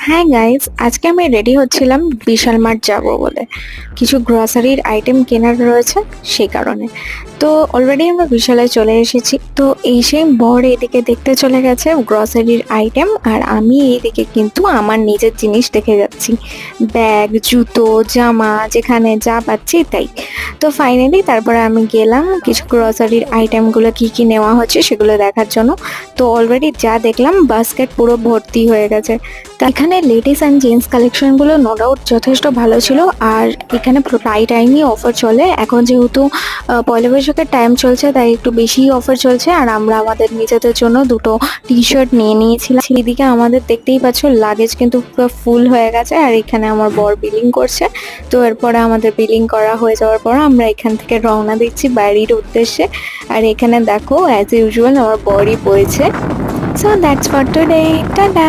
হ্যাঁ গাইস, আজকে আমি রেডি হচ্ছিলাম বিশাল মার্ট যাব বলে। কিছু গ্রসারির আইটেম কেনার রয়েছে সেই কারণে। তো অলরেডি আমরা বিশালে চলে এসেছি। তো এই সেই বর এদিকে দেখতে চলে গেছে গ্রসারির আইটেম, আর আমি এইদিকে কিন্তু আমার নিজের জিনিস দেখে যাচ্ছি। ব্যাগ, জুতো, জামা, যেখানে যা পাচ্ছি তাই। তো ফাইনালি তারপরে আমি গেলাম কিছু গ্রসারির আইটেমগুলো কি কি নেওয়া হচ্ছে সেগুলো দেখার জন্য। তো অলরেডি যা দেখলাম বাস্কেট পুরো ভর্তি হয়ে গেছে। তা এখানে লেডিস অ্যান্ড জেন্টস কালেকশনগুলো নো ডাউট যথেষ্ট ভালো ছিল। আর এখানে প্রায় টাইমই অফার চলে। এখন যেহেতু পয়লা বৈশাখের টাইম চলছে তাই একটু বেশিই অফার চলছে। আর আমরা আমাদের নিজেদের জন্য দুটো টি শার্ট নিয়ে নিয়েছিলাম। এদিকে আমাদের দেখতেই পাচ্ছ লাগেজ কিন্তু পুরো ফুল হয়ে গেছে, আর এখানে আমার বর বিলিং করছে। তো এরপরে আমাদের বিলিং করা হয়ে যাওয়ার পর আমরা এখান থেকে রওনা দিচ্ছি বাড়ির উদ্দেশ্যে। আর এখানে দেখো অ্যাজ ইউজুয়াল আমার বরই বইছে। So that's for today, tata.